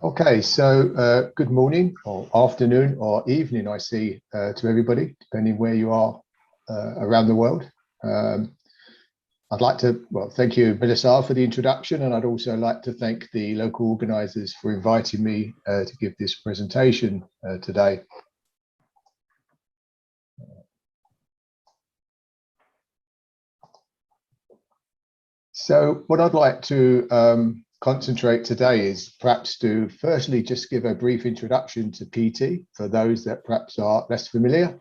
Okay, so good morning or afternoon or evening, I see, to everybody, depending where you are around the world. I'd like to, thank you, Melissa, for the introduction, and I'd also like to thank the local organisers for inviting me to give this presentation today. So what I'd like to concentrate today is perhaps to firstly just give a brief introduction to PT for those that perhaps are less familiar.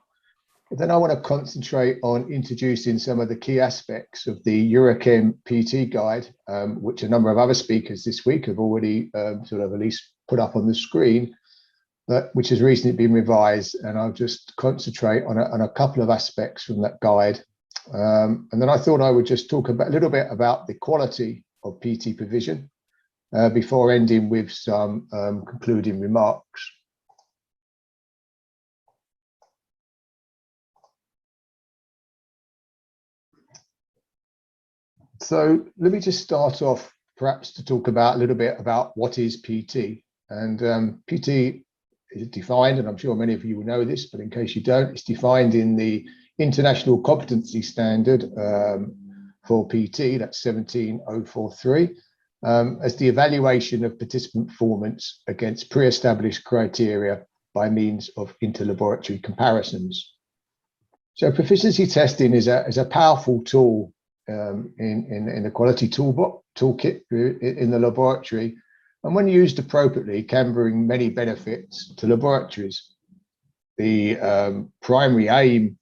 But then I want to concentrate on introducing some of the key aspects of the Eurochem PT guide, which a number of other speakers this week have already sort of at least put up on the screen, but which has recently been revised. And I'll just concentrate on a couple of aspects from that guide. And then I thought I would just talk a little bit about the quality of PT provision before ending with some concluding remarks. So let me just start off perhaps to talk about a little bit about what is PT. And PT is defined, and I'm sure many of you will know this, but in case you don't, it's defined in the International Competency Standard for PT, that's 17043, as the evaluation of participant performance against pre-established criteria by means of interlaboratory comparisons. So proficiency testing is a powerful tool in the quality toolkit in the laboratory, and when used appropriately can bring many benefits to laboratories. The primary aim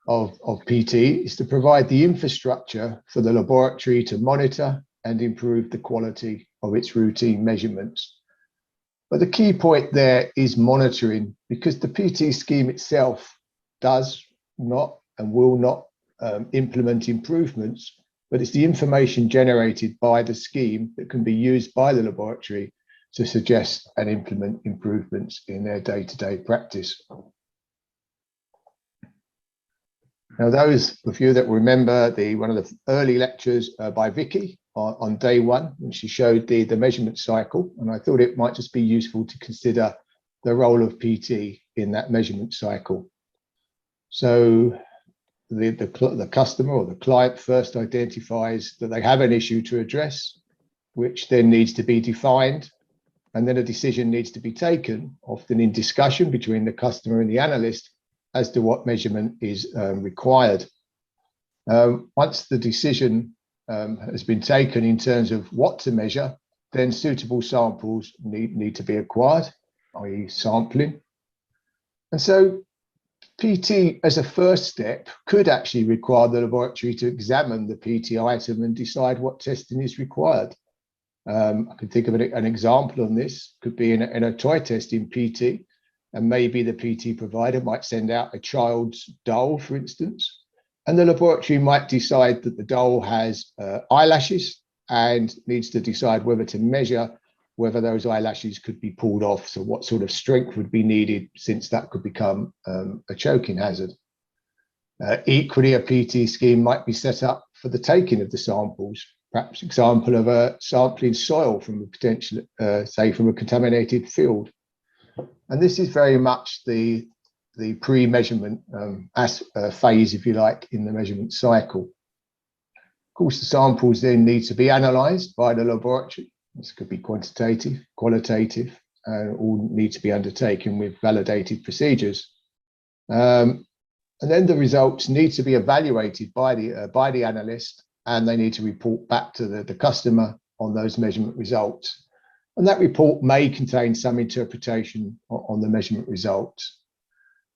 of PT is to provide the infrastructure for the laboratory to monitor and improve the quality of its routine measurements. But the key point there is monitoring, because the PT scheme itself does not and will not implement improvements, but it's the information generated by the scheme that can be used by the laboratory to suggest and implement improvements in their day-to-day practice. Now, those of you that remember one of the early lectures by Vicky on day one, when she showed the measurement cycle, and I thought it might just be useful to consider the role of PT in that measurement cycle. So the customer or the client first identifies that they have an issue to address, which then needs to be defined, and then a decision needs to be taken, often in discussion between the customer and the analyst, as to what measurement is required. Once the decision has been taken in terms of what to measure, then suitable samples need to be acquired, i.e. sampling. And so PT as a first step could actually require the laboratory to examine the PT item and decide what testing is required. I can think of an example on this. Could be in a toy test in PT, and maybe the PT provider might send out a child's doll, for instance, and the laboratory might decide that the doll has eyelashes and needs to decide whether to measure whether those eyelashes could be pulled off. So what sort of strength would be needed, since that could become a choking hazard. Equally, a PT scheme might be set up for the taking of the samples, perhaps example of a sampling soil from a potential, say from a contaminated field. And this is very much the pre-measurement phase, if you like, in the measurement cycle. Of course, the samples then need to be analysed by the laboratory. This could be quantitative, qualitative, and all need to be undertaken with validated procedures. And then the results need to be evaluated by the analyst, and they need to report back to the customer on those measurement results. And that report may contain some interpretation on the measurement results.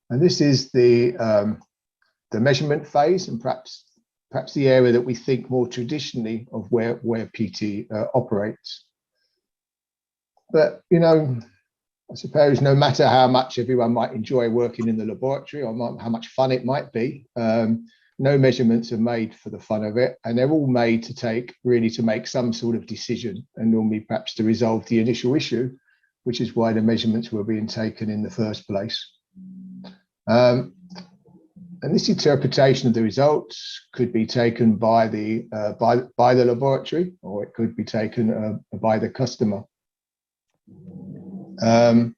And this is the measurement phase, and perhaps the area that we think more traditionally of where PT operates. But, you know, I suppose no matter how much everyone might enjoy working in the laboratory or how much fun it might be, no measurements are made for the fun of it, and they're all made to make some sort of decision, and normally perhaps to resolve the initial issue, which is why the measurements were being taken in the first place. And this interpretation of the results could be taken by the laboratory, or it could be taken by the customer. And,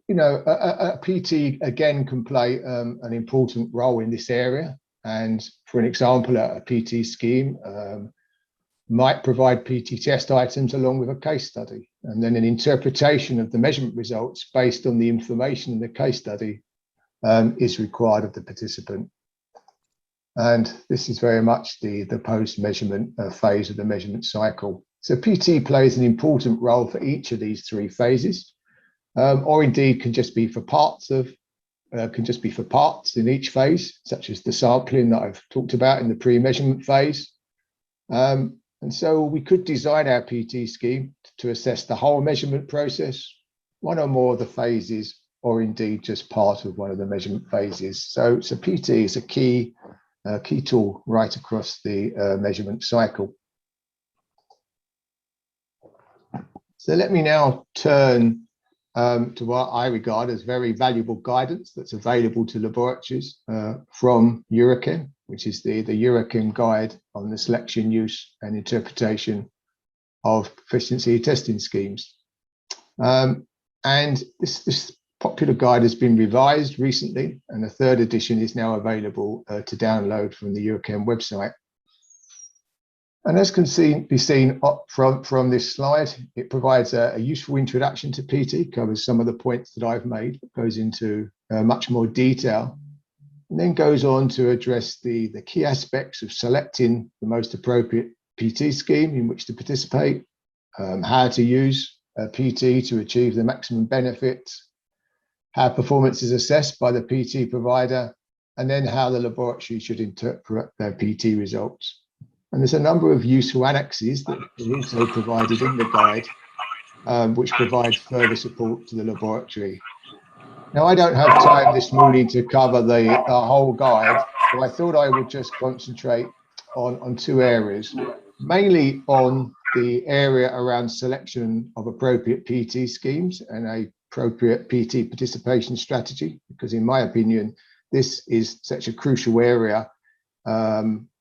you know, a PT, again, can play an important role in this area. And for an example, a PT scheme might provide PT test items along with a case study, and then an interpretation of the measurement results based on the information in the case study is required of the participant. And this is very much the post-measurement phase of the measurement cycle. So PT plays an important role for each of these three phases, or indeed can just be for parts in each phase, such as the sampling that I've talked about in the pre-measurement phase. And so we could design our PT scheme to assess the whole measurement process, one or more of the phases, or indeed just part of one of the measurement phases. So PT is a key tool right across the measurement cycle. So let me now turn to what I regard as very valuable guidance that's available to laboratories from Eurachem, which is the Eurochem guide on the selection, use and interpretation of proficiency testing schemes. And this popular guide has been revised recently, and a third edition is now available to download from the Eurochem website. And as can be seen up from this slide, it provides a useful introduction to PT, covers some of the points that I've made, goes into much more detail, and then goes on to address the key aspects of selecting the most appropriate PT scheme in which to participate, how to use PT to achieve the maximum benefits, how performance is assessed by the PT provider, and then how the laboratory should interpret their PT results. And there's a number of useful annexes that are also provided in the guide, which provide further support to the laboratory. Now, I don't have time this morning to cover the whole guide, so I thought I would just concentrate on two areas, mainly on the area around selection of appropriate PT schemes and a appropriate PT participation strategy, because in my opinion, this is such a crucial area.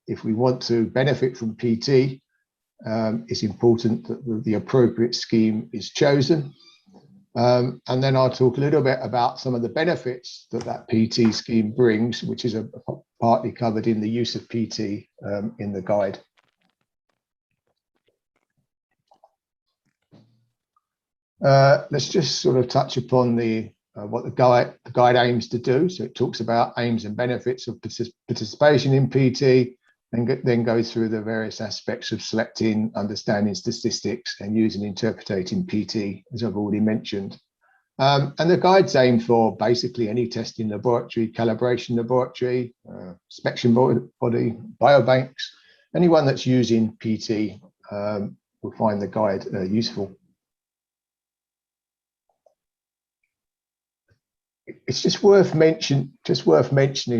If we want to benefit from PT, it's important that the appropriate scheme is chosen. And then I'll talk a little bit about some of the benefits that PT scheme brings, which is partly covered in the use of PT in the guide. Let's just sort of touch upon what the guide aims to do. So it talks about aims and benefits of participation in PT, and then goes through the various aspects of selecting, understanding statistics, and using interpreting PT, as I've already mentioned. And the guide's aimed for basically any testing laboratory, calibration laboratory, inspection body, biobanks, anyone that's using PT will find the guide useful. It's just worth mentioning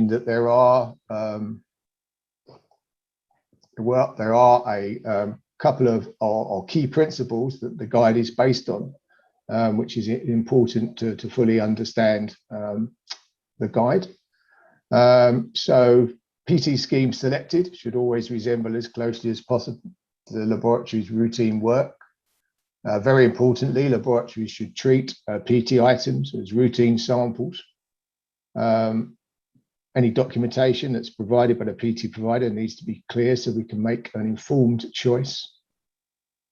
that there are a couple of key principles that the guide is based on, which is important to fully understand the guide. So PT scheme selected should always resemble as closely as possible to the laboratory's routine work. Very importantly, laboratories should treat PT items as routine samples. Any documentation that's provided by the PT provider needs to be clear so we can make an informed choice.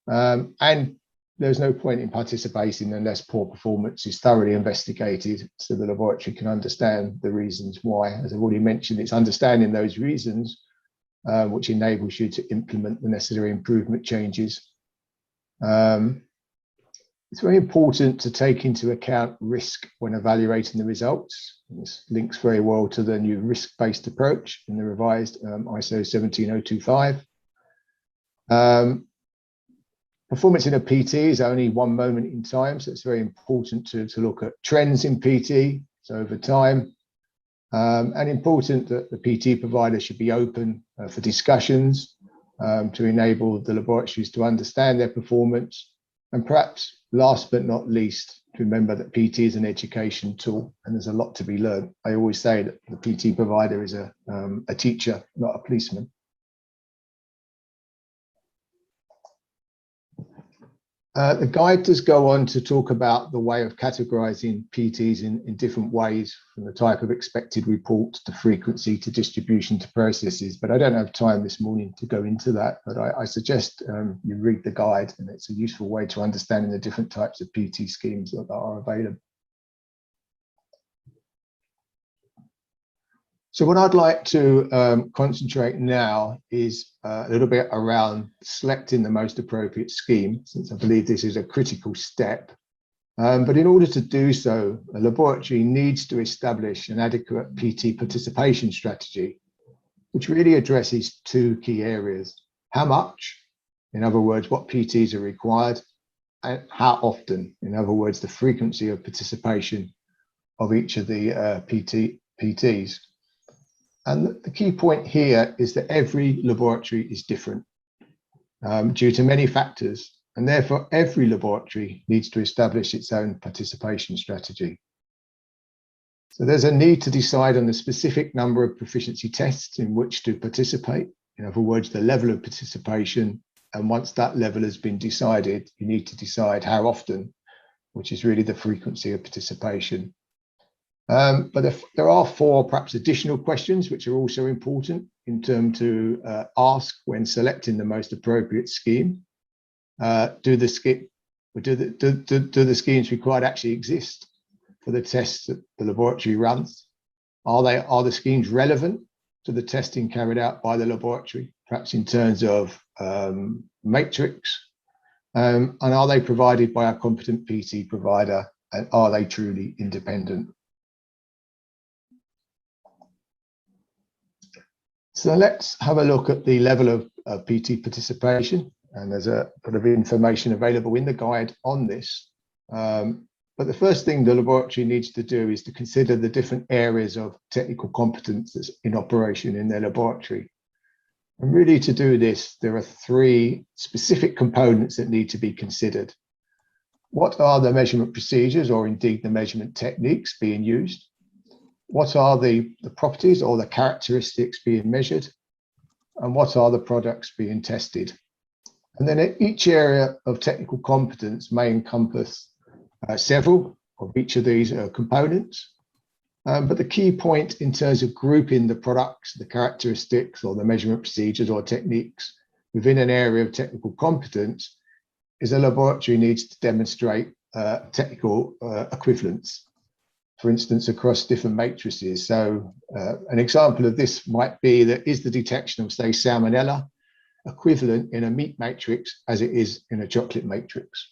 And there's no point in participating unless poor performance is thoroughly investigated so the laboratory can understand the reasons why. As I've already mentioned, it's understanding those reasons which enables you to implement the necessary improvement changes. It's very important to take into account risk when evaluating the results. This links very well to the new risk-based approach in the revised ISO 17025. Performance in a PT is only one moment in time, so it's very important to look at trends in PT, so over time, and important that the PT provider should be open for discussions to enable the laboratories to understand their performance. And perhaps last but not least, to remember that PT is an education tool and there's a lot to be learned. I always say that the PT provider is a teacher, not a policeman. The guide does go on to talk about the way of categorizing PTs in different ways, from the type of expected report to frequency to distribution to processes, but I don't have time this morning to go into that. But I suggest you read the guide, and it's a useful way to understanding the different types of PT schemes that are available. So what I'd like to concentrate now is a little bit around selecting the most appropriate scheme, since I believe this is a critical step. But in order to do so, a laboratory needs to establish an adequate PT participation strategy, which really addresses two key areas: how much, in other words, what PTs are required, and how often, in other words, the frequency of participation of each of the PTs. And the key point here is that every laboratory is different due to many factors, and therefore every laboratory needs to establish its own participation strategy. So there's a need to decide on the specific number of proficiency tests in which to participate, in other words, the level of participation. And once that level has been decided, you need to decide how often, which is really the frequency of participation. But there are four perhaps additional questions which are also important in terms to ask when selecting the most appropriate scheme. Do the schemes required actually exist for the tests that the laboratory runs? Are the schemes relevant to the testing carried out by the laboratory, perhaps in terms of matrix? And are they provided by a competent PT provider, and are they truly independent? So let's have a look at the level of PT participation, and there's a bit of information available in the guide on this. But the first thing the laboratory needs to do is to consider the different areas of technical competence that's in operation in their laboratory. And really, to do this, there are three specific components that need to be considered. What are the measurement procedures, or indeed the measurement techniques being used? What are the properties or the characteristics being measured? And what are the products being tested? And then each area of technical competence may encompass several of each of these components. But the key point in terms of grouping the products, the characteristics, or the measurement procedures or techniques within an area of technical competence is a laboratory needs to demonstrate technical equivalence, for instance, across different matrices. So an example of this might be that is the detection of, say, salmonella equivalent in a meat matrix as it is in a chocolate matrix?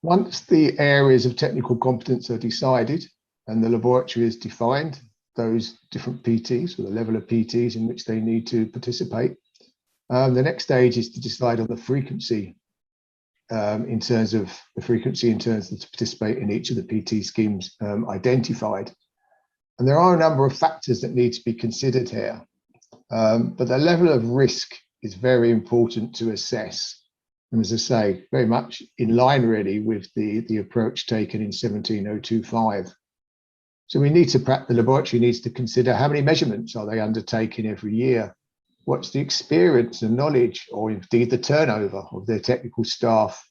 Once the areas of technical competence are decided and the laboratory has defined those different PTs, or the level of PTs in which they need to participate, the next stage is to decide on the frequency in terms of to participate in each of the PT schemes identified. And there are a number of factors that need to be considered here, but the level of risk is very important to assess. And as I say, very much in line really with the approach taken in 17025. So the laboratory needs to consider how many measurements are they undertaking every year? What's the experience and knowledge, or indeed the turnover of their technical staff?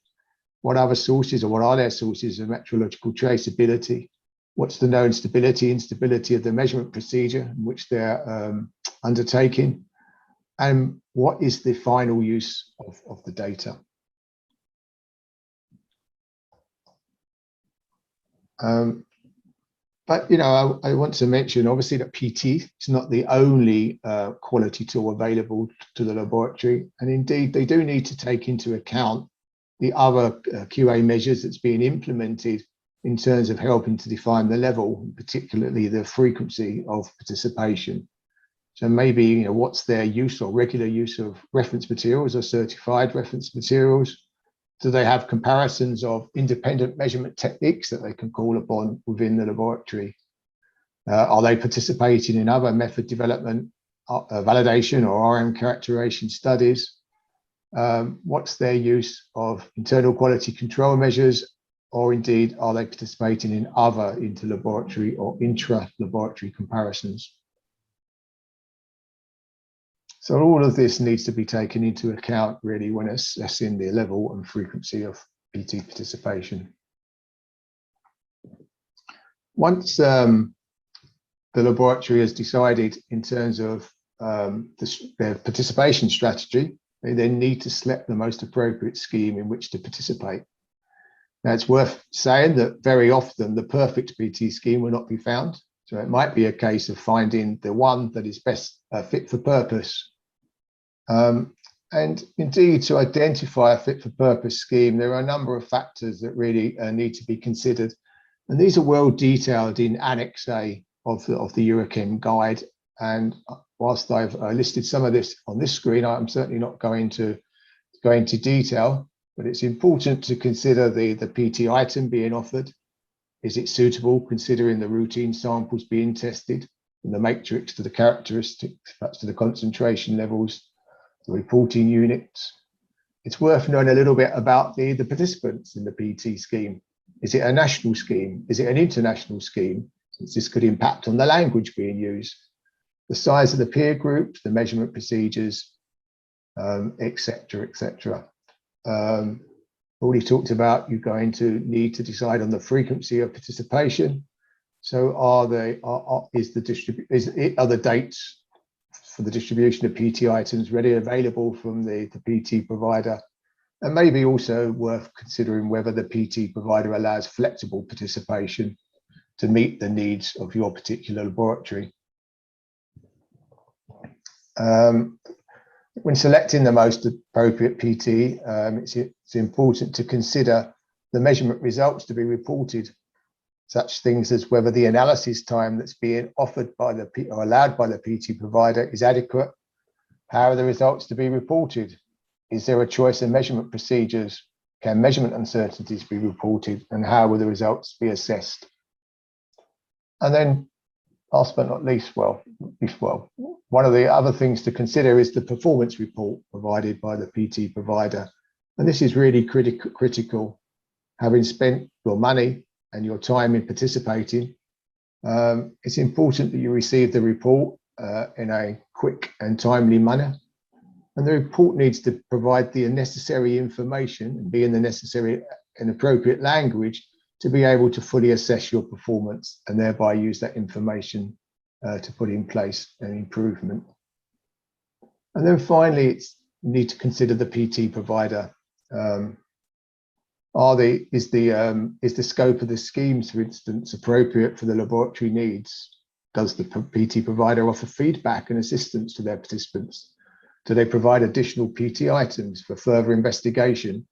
What other sources, or what are their sources of metrological traceability? What's the known stability, instability of the measurement procedure in which they're undertaking? And what is the final use of the data? But I want to mention, obviously, that PT is not the only quality tool available to the laboratory, and indeed they do need to take into account the other QA measures that's being implemented in terms of helping to define the level, particularly the frequency of participation. So maybe what's their use or regular use of reference materials or certified reference materials? Do they have comparisons of independent measurement techniques that they can call upon within the laboratory? Are they participating in other method development, validation, or RM characterization studies? What's their use of internal quality control measures? Or indeed, are they participating in other inter-laboratory or intra-laboratory comparisons? So all of this needs to be taken into account really when assessing the level and frequency of PT participation. Once the laboratory has decided in terms of their participation strategy, they then need to select the most appropriate scheme in which to participate. Now, it's worth saying that very often the perfect PT scheme will not be found. So it might be a case of finding the one that is best fit for purpose. And indeed, to identify a fit for purpose scheme, there are a number of factors that really need to be considered. And these are well detailed in Annex A of the Eurachem guide. And whilst I've listed some of this on this screen, I'm certainly not going to go into detail, but it's important to consider the PT item being offered. Is it suitable considering the routine samples being tested, from the matrix to the characteristics, perhaps to the concentration levels, the reporting units? It's worth knowing a little bit about the participants in the PT scheme. Is it a national scheme? Is it an international scheme? Since this could impact on the language being used, the size of the peer group, the measurement procedures, etc., etc. Already talked about you're going to need to decide on the frequency of participation. So are the dates for the distribution of PT items readily available from the PT provider? And maybe also worth considering whether the PT provider allows flexible participation to meet the needs of your particular laboratory. When selecting the most appropriate PT, it's important to consider the measurement results to be reported, such things as whether the analysis time that's being offered by or allowed by the PT provider is adequate. How are the results to be reported? Is there a choice of measurement procedures? Can measurement uncertainties be reported? And how will the results be assessed? And then, last but not least, one of the other things to consider is the performance report provided by the PT provider. And this is really critical. Having spent your money and your time in participating, it's important that you receive the report in a quick and timely manner. And the report needs to provide the necessary information and be in the necessary and appropriate language to be able to fully assess your performance and thereby use that information to put in place an improvement. And then finally, you need to consider the PT provider. Is the scope of the schemes, for instance, appropriate for the laboratory needs? Does the PT provider offer feedback and assistance to their participants? Do they provide additional PT items for further investigation?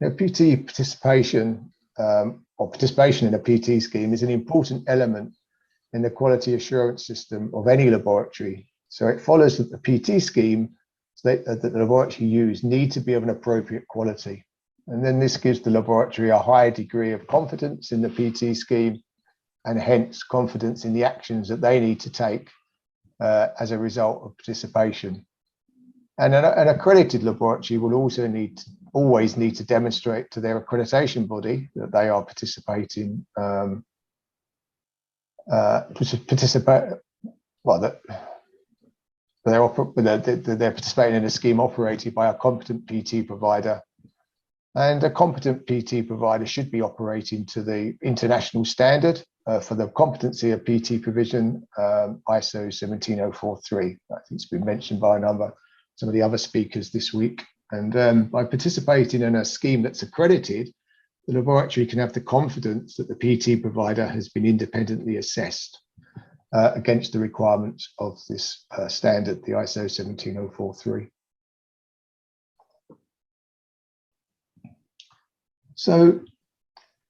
Now, PT participation or participation in a PT scheme is an important element in the quality assurance system of any laboratory. So it follows that the PT scheme that the laboratory use need to be of an appropriate quality. And then this gives the laboratory a high degree of confidence in the PT scheme and hence confidence in the actions that they need to take as a result of participation. And an accredited laboratory will also always need to demonstrate to their accreditation body that they are participating, they're participating in a scheme operated by a competent PT provider. And a competent PT provider should be operating to the international standard for the competency of PT provision, ISO 17043. I think it's been mentioned by some of the other speakers this week. And by participating in a scheme that's accredited, the laboratory can have the confidence that the PT provider has been independently assessed against the requirements of this standard, the ISO 17043. So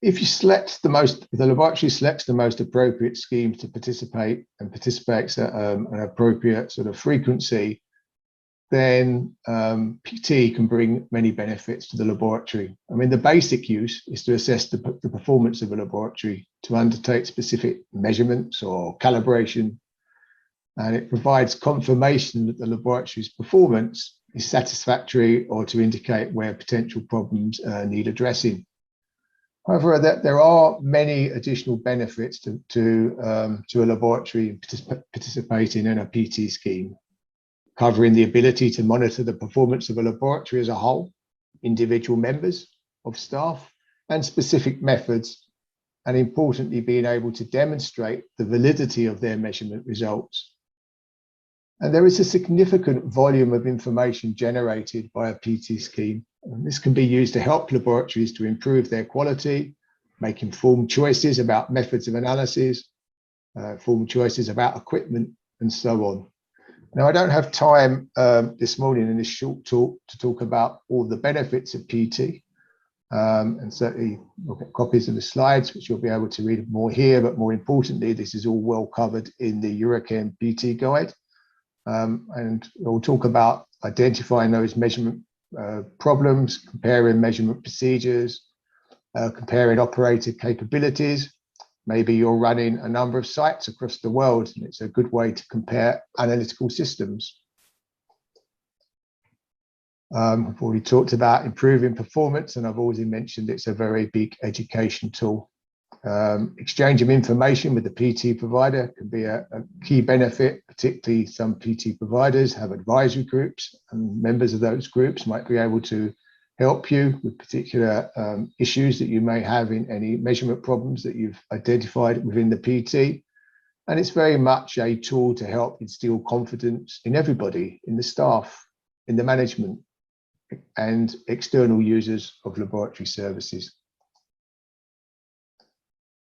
if the laboratory selects the most appropriate schemes to participate and participates at an appropriate sort of frequency, then PT can bring many benefits to the laboratory. I mean, the basic use is to assess the performance of a laboratory, to undertake specific measurements or calibration, and it provides confirmation that the laboratory's performance is satisfactory or to indicate where potential problems need addressing. However, there are many additional benefits to a laboratory participating in a PT scheme. covering the ability to monitor the performance of a laboratory as a whole, individual members of staff, and specific methods, and importantly, being able to demonstrate the validity of their measurement results. And there is a significant volume of information generated by a PT scheme. And this can be used to help laboratories to improve their quality, make informed choices about methods of analysis, informed choices about equipment, and so on. Now, I don't have time this morning in this short talk to talk about all the benefits of PT. And certainly we'll get copies of the slides, which you'll be able to read more here, but more importantly, this is all well covered in the Eurochem PT guide. And we'll talk about identifying those measurement problems, comparing measurement procedures, comparing operator capabilities. Maybe you're running a number of sites across the world, and it's a good way to compare analytical systems. I've already talked about improving performance, and I've already mentioned it's a very big education tool. Exchange of information with the PT provider can be a key benefit, particularly some PT providers have advisory groups, and members of those groups might be able to help you with particular issues that you may have in any measurement problems that you've identified within the PT. And it's very much a tool to help instill confidence in everybody, in the staff, in the management, and external users of laboratory services.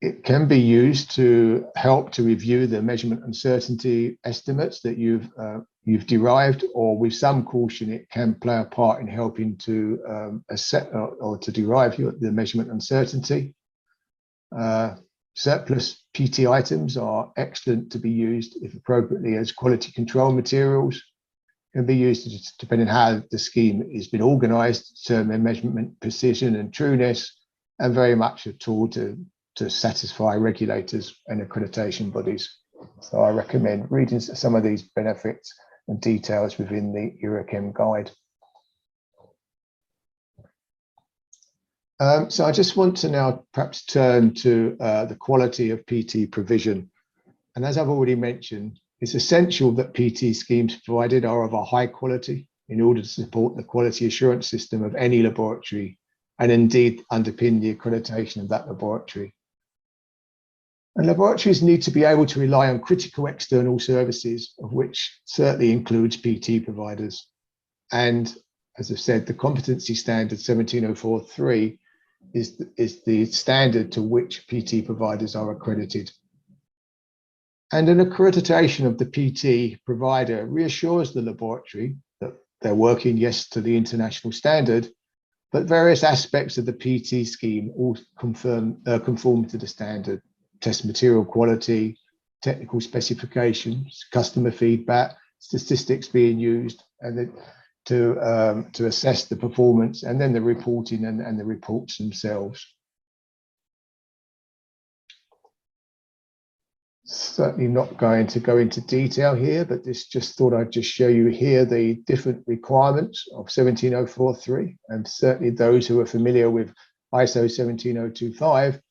It can be used to help to review the measurement uncertainty estimates that you've derived, or with some caution, it can play a part in helping to assess or to derive the measurement uncertainty. Surplus PT items are excellent to be used, if appropriately, as quality control materials. Can be used depending on how the scheme has been organized, to determine measurement precision and trueness, and very much a tool to satisfy regulators and accreditation bodies. So I recommend reading some of these benefits and details within the Eurochem guide. So I just want to now perhaps turn to the quality of PT provision. And as I've already mentioned, it's essential that PT schemes provided are of a high quality in order to support the quality assurance system of any laboratory, and indeed underpin the accreditation of that laboratory. And laboratories need to be able to rely on critical external services, of which certainly includes PT providers. And as I've said, the competency standard 17043 is the standard to which PT providers are accredited. And an accreditation of the PT provider reassures the laboratory that they're working, yes, to the international standard, but various aspects of the PT scheme all conform to the standard. Test material quality, technical specifications, customer feedback, statistics being used, and then to assess the performance, and then the reporting and the reports themselves. Certainly not going to go into detail here, but this just thought I'd just show you here the different requirements of 17043, and certainly those who are familiar with ISO 17025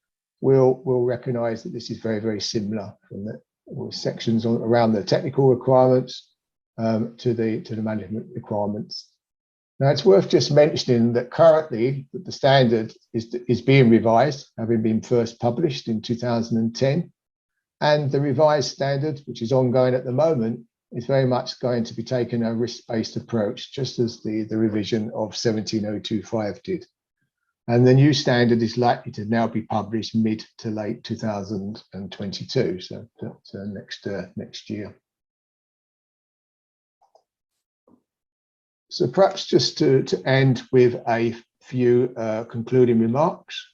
will recognize that this is very, very similar, from the sections around the technical requirements to the management requirements. Now, it's worth just mentioning that currently the standard is being revised, having been first published in 2010, and the revised standard, which is ongoing at the moment, is very much going to be taking a risk-based approach, just as the revision of 17025 did. And the new standard is likely to now be published mid to late 2022, so next year. So perhaps just to end with a few concluding remarks.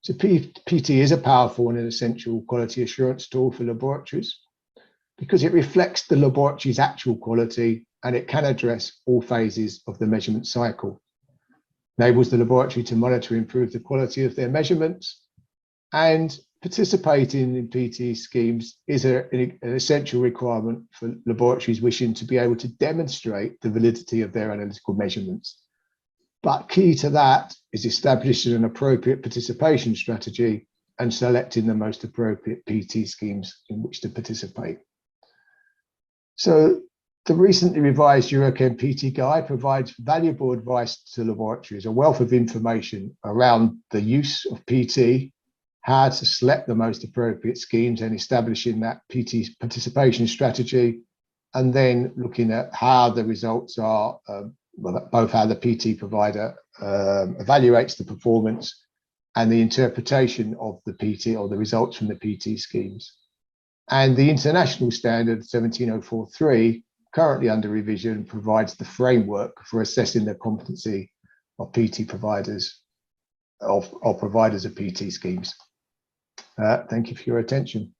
So PT is a powerful and an essential quality assurance tool for laboratories because it reflects the laboratory's actual quality, and it can address all phases of the measurement cycle. Enables the laboratory to monitor and improve the quality of their measurements, and participating in PT schemes is an essential requirement for laboratories wishing to be able to demonstrate the validity of their analytical measurements. But key to that is establishing an appropriate participation strategy and selecting the most appropriate PT schemes in which to participate. So The recently revised Eurochem PT Guide provides valuable advice to laboratories, a wealth of information around the use of PT, how to select the most appropriate schemes and establishing that PT participation strategy, and then looking at how the results are, both how the PT provider evaluates the performance and the interpretation of the PT or the results from the PT schemes. And the international standard 17043, currently under revision, provides the framework for assessing the competency of PT providers, of providers of PT schemes. Thank you for your attention.